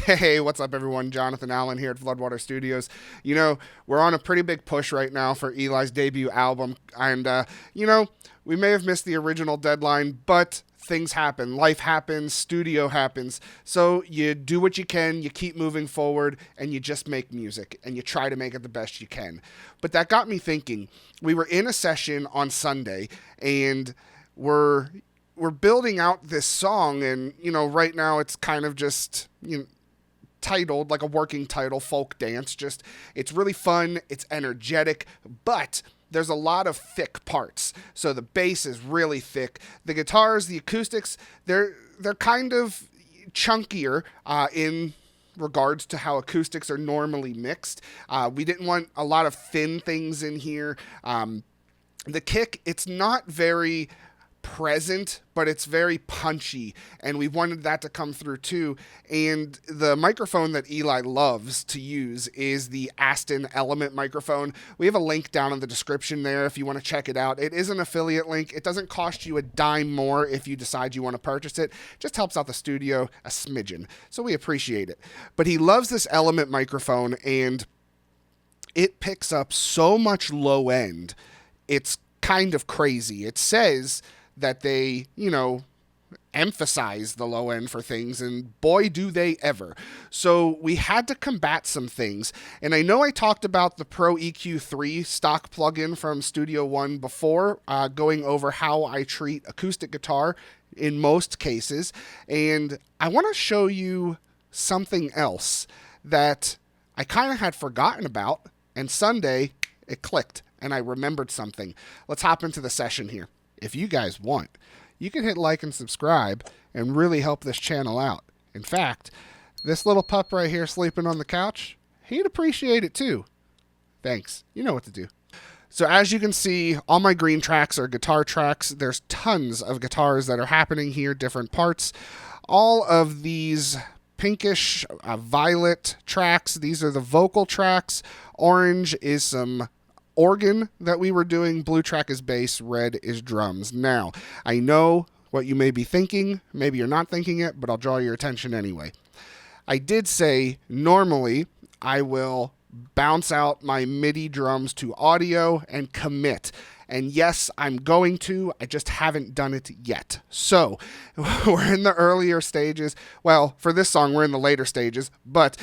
Hey, what's up, everyone? Jonathan Allen here at Floodwater Studios. We're on a pretty big push right now for Eli's debut album, and, you know, we may have missed the original deadline, but things happen. Life happens, studio happens. So you do what you can, you keep moving forward, and you just make music, and you try to make it the best you can. But that got me thinking. We were in a session on Sunday, and we're building out this song, and right now it's kind of just titled like a working title, folk dance. Just it's really fun, it's energetic, but there's a lot of thick parts. So the bass is really thick. The guitars, the acoustics, they're kind of chunkier in regards to how acoustics are normally mixed. We didn't want a lot of thin things in here. The kick, it's not very present, but it's very punchy, and we wanted that to come through too. And the microphone that Eli loves to use is the Aston Element microphone. We have a link down in the description there if you want to check it out. It is an affiliate link. It doesn't cost you a dime more if you decide you want to purchase it. It just helps out the studio a smidgen, so we appreciate it. But he loves this Element microphone, and it picks up so much low end. It's kind of crazy. It says that they, emphasize the low end for things, and boy, do they ever. So we had to combat some things. And I know I talked about the Pro EQ3 stock plugin from Studio One before, going over how I treat acoustic guitar in most cases. And I want to show you something else that I kind of had forgotten about, and Sunday it clicked and I remembered something. Let's hop into the session here. If you guys want, you can hit like and subscribe and really help this channel out. In fact, this little pup right here sleeping on the couch, he'd appreciate it too. Thanks. You know what to do. So as you can see, all my green tracks are guitar tracks. There's tons of guitars that are happening here, different parts. All of these pinkish violet tracks, these are the vocal tracks. Orange is some organ that we were doing. Blue track is bass, red is drums. Now, I know what you may be thinking. Maybe you're not thinking it, but I'll draw your attention anyway. I did say normally I will bounce out my MIDI drums to audio and commit. And yes, I'm going to. I just haven't done it yet. So we're in the earlier stages. Well, for this song, we're in the later stages, but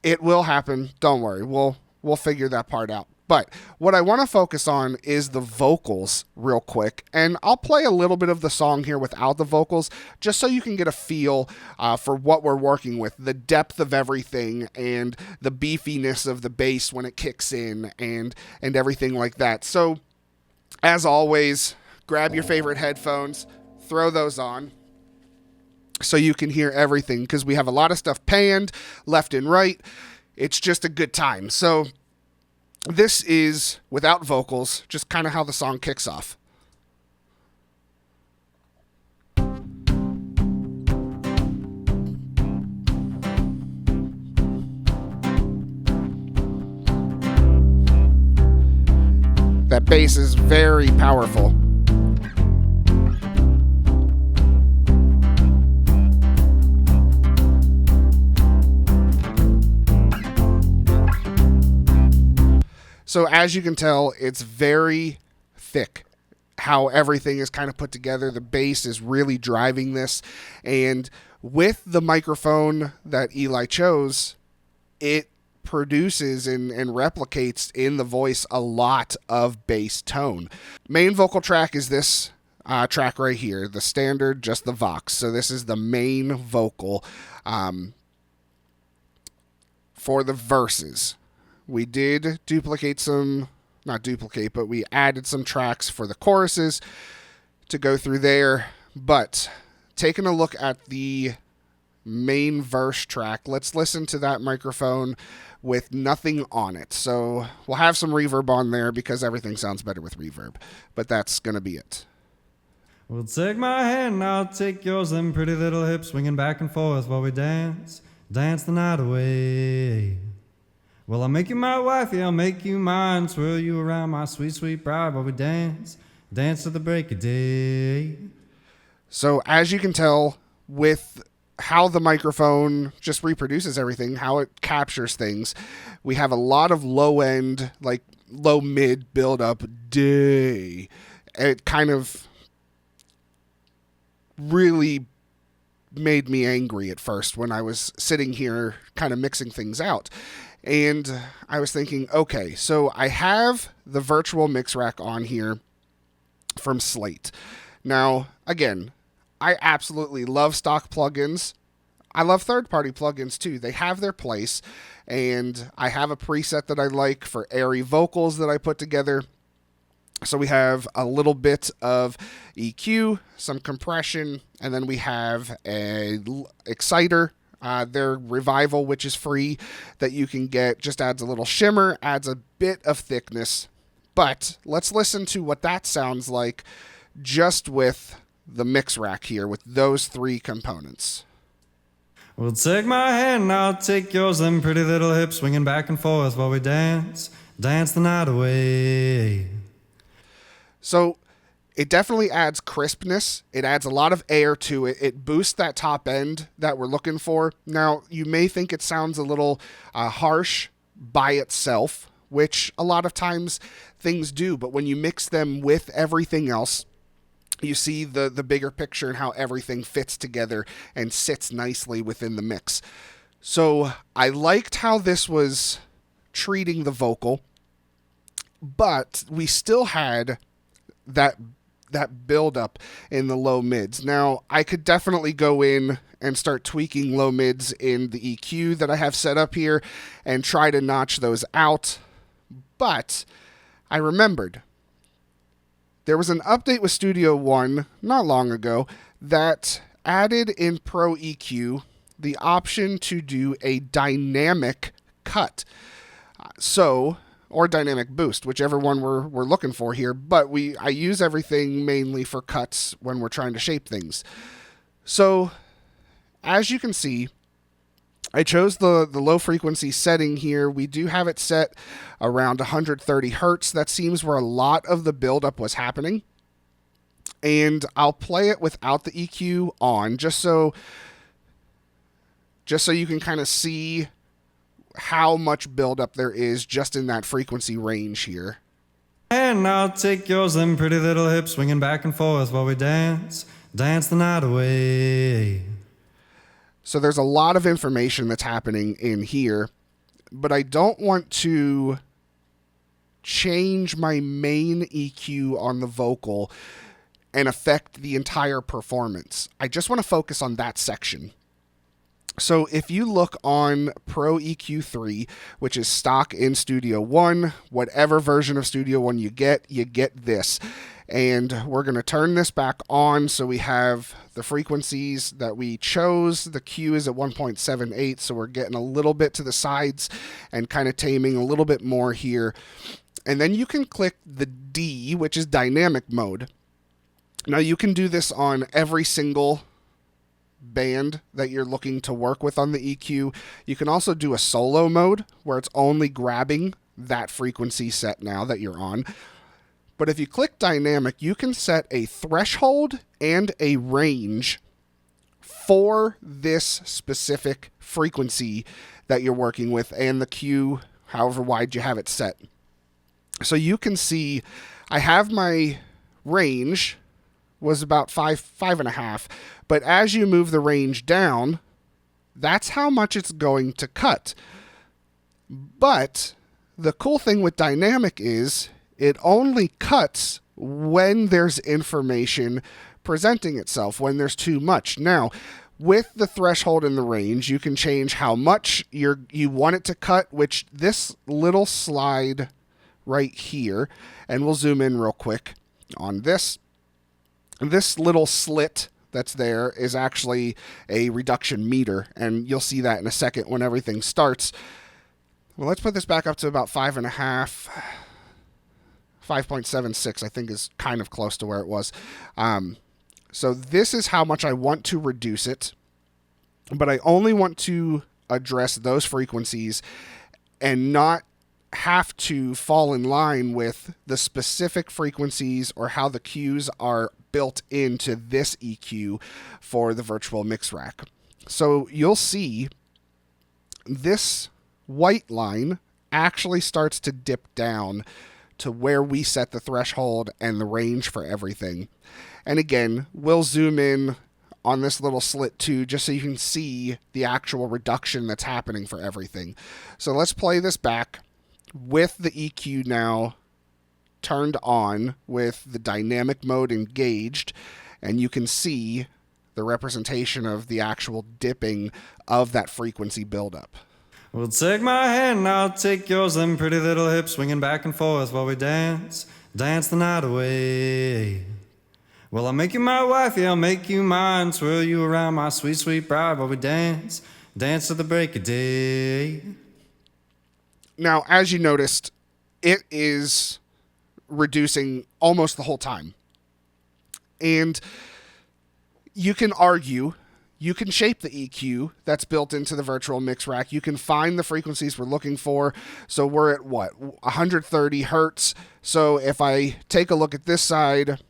it will happen. Don't worry. We'll figure that part out. But what I want to focus on is the vocals real quick. And I'll play a little bit of the song here without the vocals, just so you can get a feel for what we're working with, the depth of everything and the beefiness of the bass when it kicks in and everything like that. So as always, grab your favorite headphones, throw those on so you can hear everything, because we have a lot of stuff panned left and right. It's just a good time. So this is without vocals, just kind of how the song kicks off. That bass is very powerful. So as you can tell, it's very thick how everything is kind of put together. The bass is really driving this. And with the microphone that Eli chose, it produces and replicates in the voice a lot of bass tone. Main vocal track is this track right here, the standard, just the Vox. So this is the main vocal for the verses. We did duplicate some, not duplicate, but we added some tracks for the choruses to go through there. But taking a look at the main verse track, let's listen to that microphone with nothing on it. So we'll have some reverb on there because everything sounds better with reverb. But that's going to be it. Well, take my hand and I'll take yours, them pretty little hips swinging back and forth while we dance the night away. Well, I'll make you my wife, yeah, I'll make you mine, swirl you around my sweet, sweet bride while we dance to the break of day. So as you can tell, with how the microphone just reproduces everything, how it captures things. We have a lot of low end, like low mid build up day. It kind of really made me angry at first when I was sitting here kind of mixing things out. And I was thinking, okay, so I have the virtual mix rack on here from Slate. Now, again, I absolutely love stock plugins. I love third-party plugins too. They have their place, and I have a preset that I like for airy vocals that I put together. So we have a little bit of EQ, some compression, and then we have a exciter, their Revival, which is free, that you can get. Just adds a little shimmer, adds a bit of thickness. But let's listen to what that sounds like just with the mix rack here, with those three components. Well, take my hand and I'll take yours, them pretty little hips swinging back and forth while we dance, dance the night away. So it definitely adds crispness. It adds a lot of air to it. It boosts that top end that we're looking for. Now, you may think it sounds a little harsh by itself, which a lot of times things do. But when you mix them with everything else, you see the bigger picture and how everything fits together and sits nicely within the mix. So I liked how this was treating the vocal, but we still had that build up in the low mids. Now, I could definitely go in and start tweaking low mids in the EQ that I have set up here and try to notch those out. But I remembered there was an update with Studio One not long ago that added in Pro EQ the option to do a dynamic cut. Or dynamic boost, whichever one we're looking for here. But I use everything mainly for cuts when we're trying to shape things. So, as you can see, I chose the low frequency setting here. We do have it set around 130 hertz. That seems where a lot of the buildup was happening. And I'll play it without the EQ on, just so you can kind of see how much buildup there is just in that frequency range here. And I'll take yours, them pretty little hips swinging back and forth while we dance, dance the night away. So there's a lot of information that's happening in here, but I don't want to change my main EQ on the vocal and affect the entire performance. I just want to focus on that section. So if you look on Pro EQ3, which is stock in Studio One, whatever version of Studio One you get this. And we're going to turn this back on so we have the frequencies that we chose. The Q is at 1.78, so we're getting a little bit to the sides and kind of taming a little bit more here. And then you can click the D, which is dynamic mode. Now you can do this on every single band that you're looking to work with on the EQ. You can also do a solo mode where it's only grabbing that frequency set now that you're on. But if you click dynamic, you can set a threshold and a range for this specific frequency that you're working with and the Q, however wide you have it set. So you can see I have my range was about 5.5, but as you move the range down, that's how much it's going to cut. But the cool thing with dynamic is it only cuts when there's information presenting itself, when there's too much. Now, with the threshold and the range, you can change how much you want it to cut, which this little slide right here, and we'll zoom in real quick on this. This little slit that's there is actually a reduction meter, and you'll see that in a second when everything starts. Well, let's put this back up to about 5.5. 5.76, I think, is kind of close to where it was. So this is how much I want to reduce it, but I only want to address those frequencies and not have to fall in line with the specific frequencies or how the cues are built into this EQ for the virtual mix rack. So you'll see this white line actually starts to dip down to where we set the threshold and the range for everything. And again, we'll zoom in on this little slit too, just so you can see the actual reduction that's happening for everything. So let's play this back with the EQ now turned on, with the dynamic mode engaged, and you can see the representation of the actual dipping of that frequency buildup. Well, take my hand and I'll take yours, them pretty little hips swinging back and forth while we dance, dance the night away. Well, I'll make you my wife, yeah, I'll make you mine, swirl you around my sweet, sweet bride while we dance, dance to the break of day. Now, as you noticed, it is reducing almost the whole time. And you can argue, you can shape the EQ that's built into the virtual mix rack. You can find the frequencies we're looking for. So we're at what? 130 hertz. So if I take a look at this side,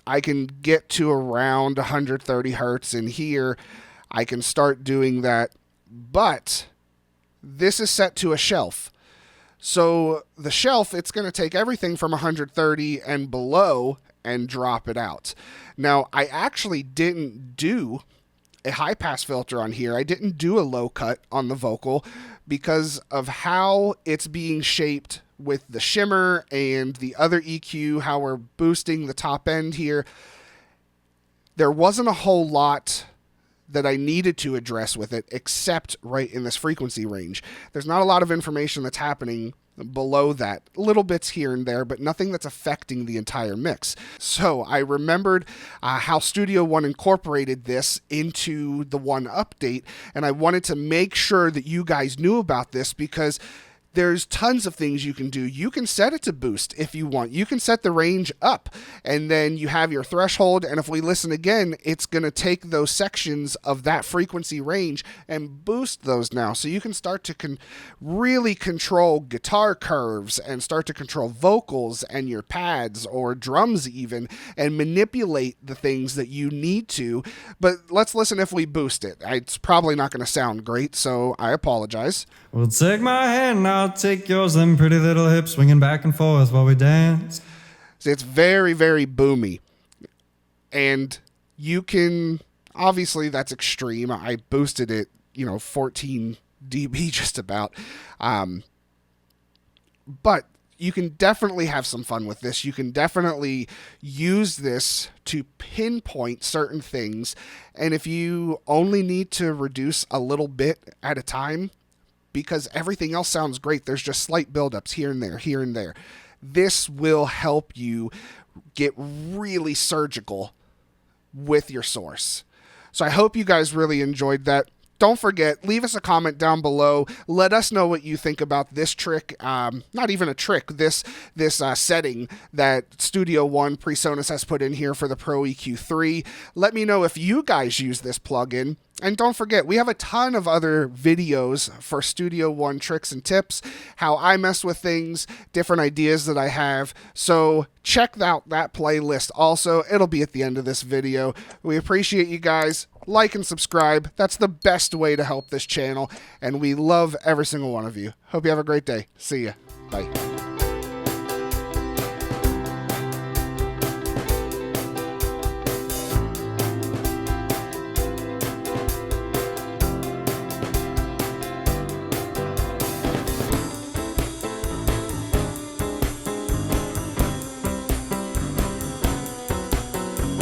I can get to around 130 hertz. And here, I can start doing that. But this is set to a shelf. So the shelf, it's going to take everything from 130 and below and drop it out. Now, I actually didn't do a high pass filter on here. I didn't do a low cut on the vocal because of how it's being shaped with the shimmer and the other EQ, how we're boosting the top end here. There wasn't a whole lot that I needed to address with it, except right in this frequency range. There's not a lot of information that's happening below that. Little bits here and there, but nothing that's affecting the entire mix. So I remembered how Studio One incorporated this into the One update, and I wanted to make sure that you guys knew about this because there's tons of things you can do. You can set it to boost if you want. You can set the range up, and then you have your threshold, and if we listen again, it's going to take those sections of that frequency range and boost those now. So you can start to really control guitar curves and start to control vocals and your pads or drums even, and manipulate the things that you need to. But let's listen if we boost it. It's probably not going to sound great, so I apologize. Well, take my hand and I'll take yours, them pretty little hips swinging back and forth while we dance. So it's very, very boomy. And you can, obviously that's extreme. I boosted it, 14 dB just about. But you can definitely have some fun with this. You can definitely use this to pinpoint certain things. And if you only need to reduce a little bit at a time, because everything else sounds great, there's just slight buildups here and there, here and there. This will help you get really surgical with your source. So I hope you guys really enjoyed that. Don't forget, leave us a comment down below. Let us know what you think about this trick. Not even a trick, this setting that Studio One PreSonus has put in here for the Pro EQ3. Let me know if you guys use this plugin. And don't forget, we have a ton of other videos for Studio One tricks and tips, how I mess with things, different ideas that I have. So check out that playlist also. It'll be at the end of this video. We appreciate you guys. Like and subscribe. That's the best way to help this channel. And we love every single one of you. Hope you have a great day. See ya. Bye.